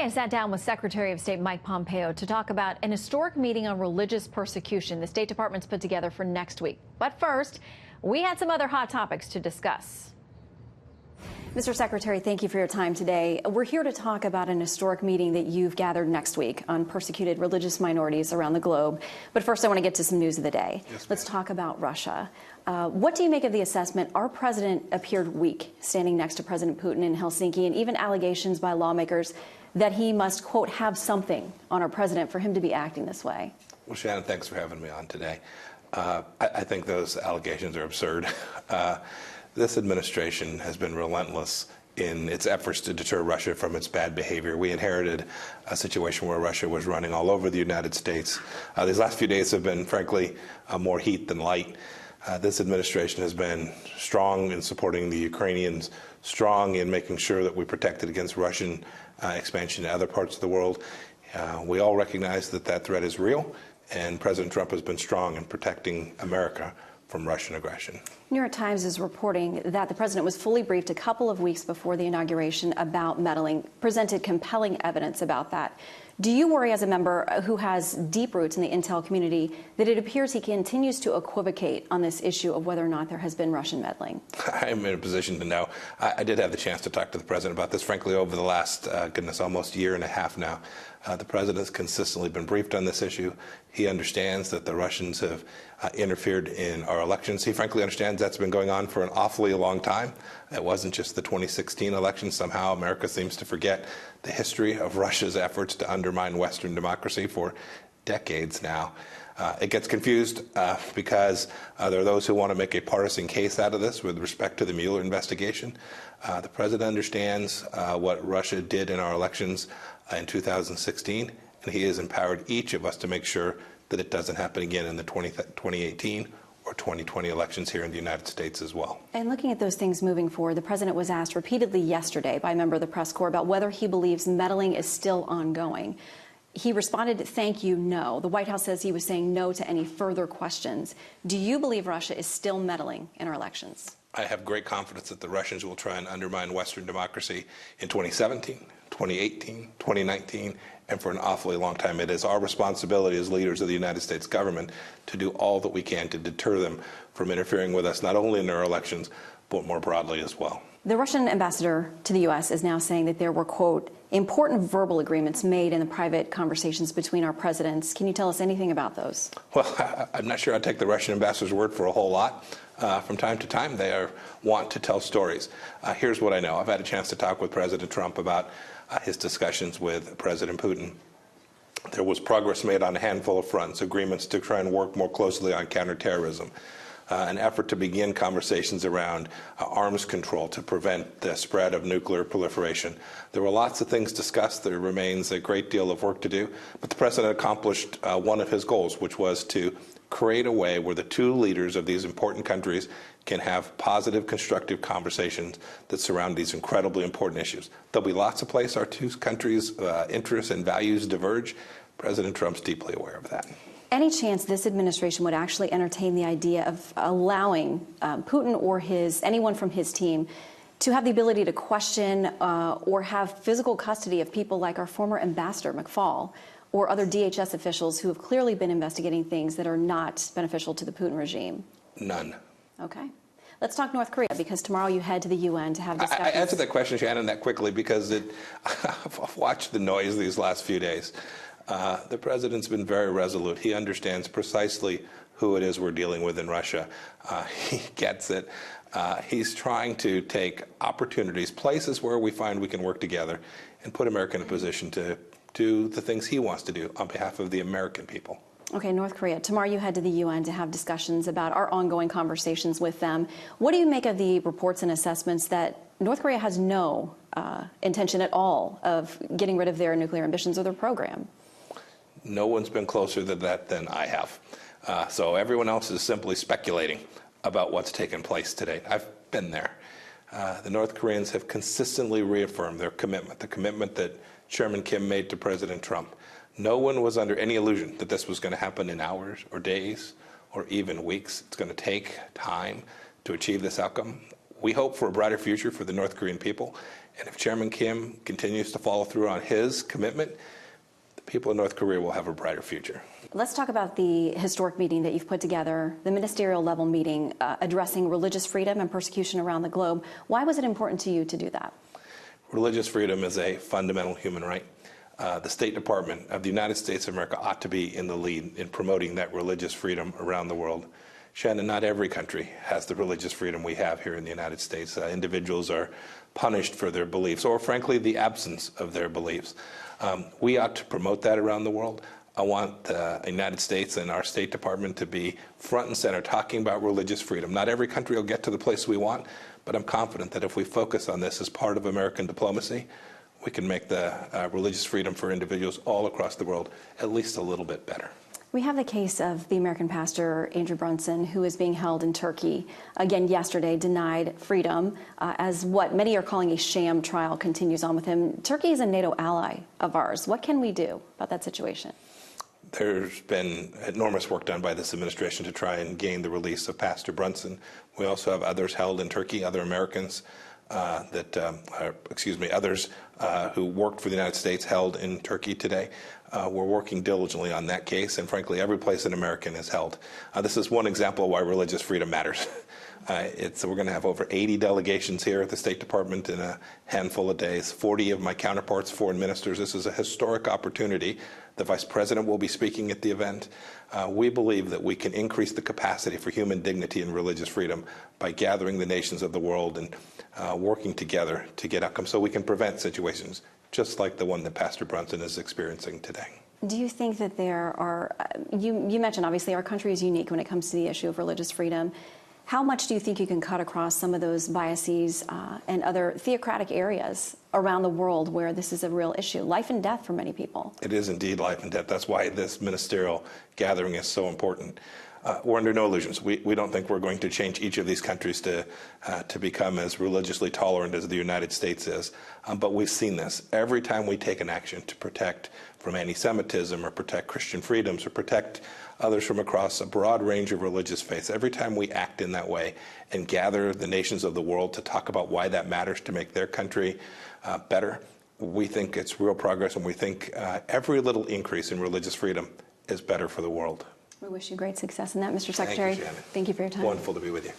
Today, I sat down with Secretary of State Mike Pompeo to talk about an historic meeting on religious persecution the State Department's put together for next week. But first, we had some other hot topics to discuss. Mr. Secretary, thank you for your time today. We're here to talk about an historic meeting that you've gathered next week on persecuted religious minorities around the globe. But first, I want to get to some news of the day. Yes, let's talk about Russia. What do you make of the assessment? Our president appeared weak, standing next to President Putin in Helsinki, and even allegations by lawmakers that he must, quote, have something on our president for him to be acting this way. Well, Shannon, thanks for having me on today. I think those allegations are absurd. This administration has been relentless in its efforts to deter Russia from its bad behavior. We inherited a situation where Russia was running all over the United States. These last few days have been, frankly, more heat than light. This administration has been strong in supporting the Ukrainians, strong in making sure that we protected against Russian expansion to other parts of the world. We all recognize that that threat is real, and President Trump has been strong in protecting America from Russian aggression. New York Times is reporting that the president was fully briefed a couple of weeks before the inauguration about meddling, presented compelling evidence about that. Do you worry, as a member who has deep roots in the intel community, that it appears he continues to equivocate on this issue of whether or not there has been Russian meddling? I'm in a position to know. I did have the chance to talk to the president about this, frankly, over the last, almost year and a half now. The president has consistently been briefed on this issue. He understands that the Russians have interfered in our elections. He frankly understands that's been going on for an awfully long time. It wasn't just the 2016 election. Somehow America seems to forget the history of Russia's efforts to undermine Western democracy for decades now. It gets confused because there are those who want to make a partisan case out of this with respect to the Mueller investigation. The president understands what Russia did in our elections in 2016, and he has empowered each of us to make sure that it doesn't happen again in the 2018 or 2020 elections here in the United States as well. And looking at those things moving forward, the president was asked repeatedly yesterday by a member of the press corps about whether he believes meddling is still ongoing. He responded, thank you, no. The White House says he was saying no to any further questions. Do you believe Russia is still meddling in our elections? I have great confidence that the Russians will try and undermine Western democracy in 2017, 2018, 2019, and for an awfully long time. It is our responsibility as leaders of the United States government to do all that we can to deter them from interfering with us, not only in our elections, but more broadly as well. The Russian ambassador to the U.S. is now saying that there were, quote, important verbal agreements made in the private conversations between our presidents. Can you tell us anything about those? Well, I'm not sure I'd take the Russian ambassador's word for a whole lot. From time to time, they want to tell stories. Here's what I know. I've had a chance to talk with President Trump about his discussions with President Putin. There was progress made on a handful of fronts, agreements to try and work more closely on counterterrorism, an effort to begin conversations around arms control to prevent the spread of nuclear proliferation. There were lots of things discussed. There remains a great deal of work to do, but the president accomplished one of his goals, which was to create a way where the two leaders of these important countries can have positive, constructive conversations that surround these incredibly important issues. There'll be lots of places our two countries' interests and values diverge. President Trump's deeply aware of that. Any chance this administration would actually entertain the idea of allowing Putin or anyone from his team to have the ability to question or have physical custody of people like our former ambassador, McFaul, or other DHS officials who have clearly been investigating things that are not beneficial to the Putin regime? None. Okay. Let's talk North Korea, because tomorrow you head to the UN to have discussions. I answered that question, Shannon, that quickly because I've watched the noise these last few days. The president's been very resolute. He understands precisely who it is we're dealing with in Russia. He gets it. He's trying to take opportunities, places where we find we can work together, and put America in a position to do the things he wants to do on behalf of the American people. Okay, North Korea. Tomorrow you head to the UN to have discussions about our ongoing conversations with them. What do you make of the reports and assessments that North Korea has no intention at all of getting rid of their nuclear ambitions or their program? No one's been closer to that than I have. So everyone else is simply speculating about what's taken place today. I've been there. The North Koreans have consistently reaffirmed their commitment, the commitment that Chairman Kim made to President Trump. No one was under any illusion that this was going to happen in hours or days or even weeks. It's going to take time to achieve this outcome. We hope for a brighter future for the North Korean people. And if Chairman Kim continues to follow through on his commitment, the people of North Korea will have a brighter future. Let's talk about the historic meeting that you've put together, the ministerial level meeting addressing religious freedom and persecution around the globe. Why was it important to you to do that? Religious freedom is a fundamental human right. The State Department of the United States of America ought to be in the lead in promoting that religious freedom around the world. Shannon, not every country has the religious freedom we have here in the United States. Individuals are punished for their beliefs, or frankly, the absence of their beliefs. We ought to promote that around the world. I want the United States and our State Department to be front and center talking about religious freedom. Not every country will get to the place we want, but I'm confident that if we focus on this as part of American diplomacy, we can make the religious freedom for individuals all across the world at least a little bit better. We have the case of the American pastor, Andrew Brunson, who is being held in Turkey. Again, yesterday, denied freedom as what many are calling a sham trial continues on with him. Turkey is a NATO ally of ours. What can we do about that situation? There's been enormous work done by this administration to try and gain the release of Pastor Brunson. We also have others held in Turkey, other Americans others who worked for the United States held in Turkey today. We're working diligently on that case, and frankly, every place an American is held. This is one example of why religious freedom matters. We're going to have over 80 delegations here at the State Department in a handful of days, 40 of my counterparts, foreign ministers. This is a historic opportunity. The Vice President will be speaking at the event. We believe that we can increase the capacity for human dignity and religious freedom by gathering the nations of the world and working together to get outcomes so we can prevent situations just like the one that Pastor Brunson is experiencing today. Do you think that there are, you mentioned obviously our country is unique when it comes to the issue of religious freedom. How much do you think you can cut across some of those biases and other theocratic areas around the world where this is a real issue, life and death for many people? It is indeed life and death. That's why this ministerial gathering is so important. We're under no illusions. We don't think we're going to change each of these countries to become as religiously tolerant as the United States is. But we've seen this. Every time we take an action to protect from anti-Semitism or protect Christian freedoms or protect others from across a broad range of religious faiths, every time we act in that way and gather the nations of the world to talk about why that matters to make their country better, we think it's real progress, and we think every little increase in religious freedom is better for the world. We wish you great success in that, Mr. Secretary. Thank you, Shannon. Thank you for your time. Wonderful to be with you.